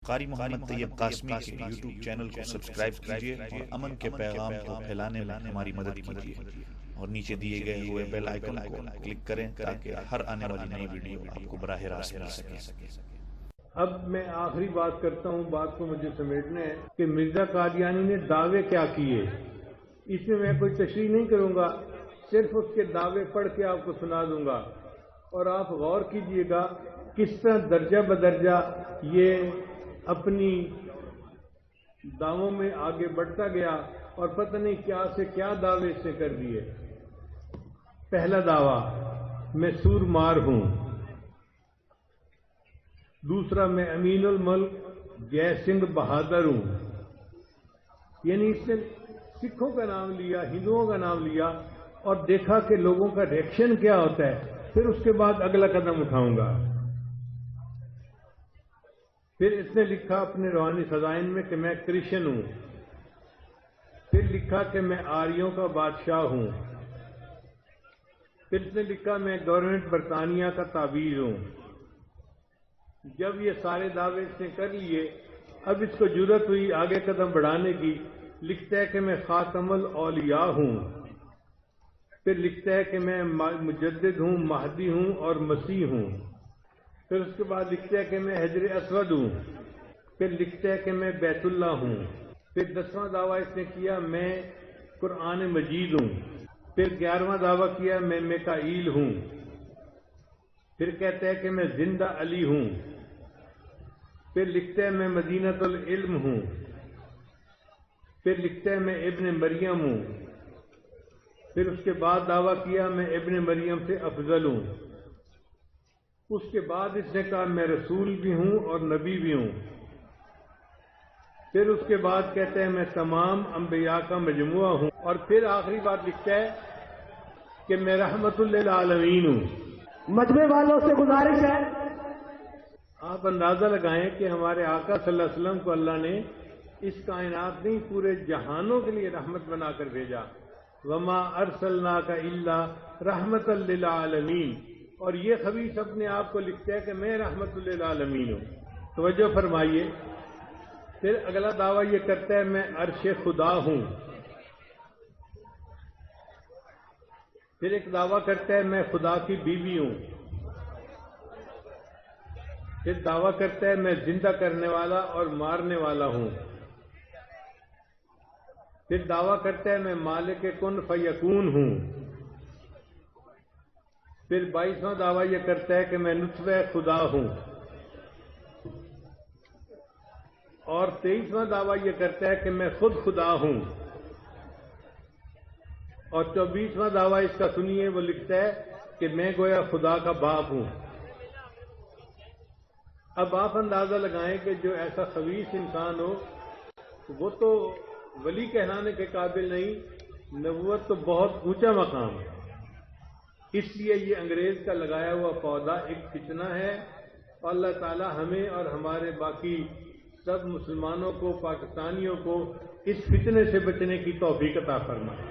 قاری محمد طیب قاسمی کے YouTube channel کو سبسکرائب کیجیے اور امن کے پیغام کو پھیلانے میں ہماری مدد کیجیے اور نیچے دیے گئے ہوئے بیل آئیکن کو کلک کریں تاکہ ہر آنے والی نئی ویڈیو آپ کو براہ راست مل سکے۔ اب میں آخری بات کرتا ہوں، بات کو مجھے سمیٹنا ہے کہ مرزا قادیانی نے دعوے کیا کیے۔ اس میں کوئی تشریح نہیں کروں گا، صرف اس کے دعوے پڑھ کے آپ کو سنا دوں گا، اور آپ غور کیجئے گا کس طرح درجہ بدرجہ یہ اپنی دعووں میں آگے بڑھتا گیا اور پتہ نہیں کیا سے کیا دعوے اس نے کر دیے۔ پہلا دعویٰ، میں سور مار ہوں۔ دوسرا، میں امین الملک جے سنگھ بہادر ہوں۔ یعنی اس نے سکھوں کا نام لیا، ہندوؤں کا نام لیا اور دیکھا کہ لوگوں کا ریئیکشن کیا ہوتا ہے، پھر اس کے بعد اگلا قدم اٹھاؤں گا۔ پھر اس نے لکھا اپنے روحانی خزائن میں کہ میں کرشن ہوں۔ پھر لکھا کہ میں آریوں کا بادشاہ ہوں۔ پھر اس نے لکھا میں گورنمنٹ برطانیہ کا تابعیض ہوں۔ جب یہ سارے دعوے اس نے کر لیے، اب اس کو جرأت ہوئی آگے قدم بڑھانے کی، لکھتا ہے کہ میں خاتم الاولیاء ہوں۔ پھر لکھتا ہے کہ میں مجدد ہوں، مہدی ہوں اور مسیح ہوں۔ پھر اس کے بعد لکھتا ہے کہ میں حجر اسود ہوں۔ پھر لکھتا ہے کہ میں بیت اللہ ہوں۔ پھر 10واں دعویٰ اس نے کیا میں قرآن مجید ہوں۔ پھر 11واں دعویٰ کیا میں میکائیل ہوں۔ پھر کہتا ہے کہ میں زندہ علی ہوں۔ پھر لکھتا ہے میں مدینۃ العلم ہوں۔ پھر لکھتا ہے میں ابن مریم ہوں۔ پھر اس کے بعد دعویٰ کیا میں ابن مریم سے افضل ہوں۔ اس کے بعد اس نے کہا میں رسول بھی ہوں اور نبی بھی ہوں۔ پھر اس کے بعد کہتا ہے میں تمام انبیاء کا مجموعہ ہوں، اور پھر آخری بات لکھتا ہے کہ میں رحمت للعالمین ہوں۔ مجمع والوں سے گزارش ہے، آپ اندازہ لگائیں کہ ہمارے آقا صلی اللہ علیہ وسلم کو اللہ نے اس کائنات نہیں پورے جہانوں کے لیے رحمت بنا کر بھیجا۔ وما ارسلناک الا رحمت للعالمین، اور یہ خبیث اپنے آپ کو لکھتا ہے کہ میں رحمت للعالمین ہوں۔ توجہ فرمائیے، پھر اگلا دعویٰ یہ کرتا ہے میں عرش خدا ہوں۔ پھر ایک دعویٰ کرتا ہے میں خدا کی بیوی ہوں۔ پھر دعویٰ کرتا ہے میں زندہ کرنے والا اور مارنے والا ہوں۔ پھر دعویٰ کرتا ہے میں مالک کن فیکون ہوں۔ پھر 22واں دعویٰ یہ کرتا ہے کہ میں نطفہ خدا ہوں۔ اور 23واں دعویٰ یہ کرتا ہے کہ میں خود خدا ہوں۔ اور 24واں دعویٰ اس کا سنیے، وہ لکھتا ہے کہ میں گویا خدا کا باپ ہوں۔ اب آپ اندازہ لگائیں کہ جو ایسا خبیث انسان ہو وہ تو ولی کہلانے کے قابل نہیں، نبوت تو بہت اونچا مقام ہے۔ اس لیے یہ انگریز کا لگایا ہوا پودا ایک فتنہ ہے، اور اللہ تعالی ہمیں اور ہمارے باقی سب مسلمانوں کو، پاکستانیوں کو اس فتنے سے بچنے کی توفیق عطا فرمائے۔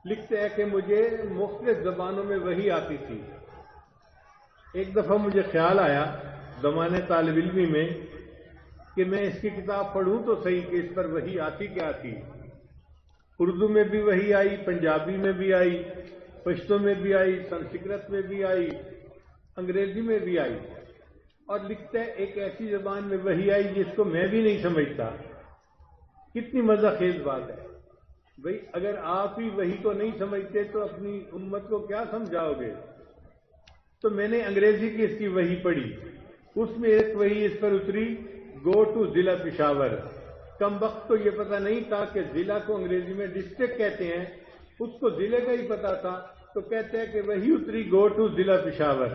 لکھتے ہیں کہ مجھے مختلف زبانوں میں وحی آتی تھی۔ ایک دفعہ مجھے خیال آیا زمانے طالب علمی میں کہ میں اس کی کتاب پڑھوں تو صحیح کہ اس پر وحی آتی کیا تھی۔ اردو میں بھی وحی آئی، پنجابی میں بھی آئی، پشتو میں بھی آئی، سنسکرت میں بھی آئی، انگریزی میں بھی آئی، اور لکھتا ہے ایک ایسی زبان میں وحی آئی جس کو میں بھی نہیں سمجھتا۔ کتنی مزہ خیز بات ہے بھئی، اگر آپ ہی وحی کو نہیں سمجھتے تو اپنی امت کو کیا سمجھاؤ گے؟ تو میں نے انگریزی کی اس کی وحی پڑھی، اس میں ایک وحی اس پر اتری، گو ٹو ضلع پشاور۔ کم وقت کو یہ پتہ نہیں تھا کہ ضلع کو انگریزی میں ڈسٹرکٹ کہتے ہیں، اس کو ضلع کا ہی پتا تھا، تو کہتے ہیں کہ وہی اتری گو ٹو ضلع پشاور۔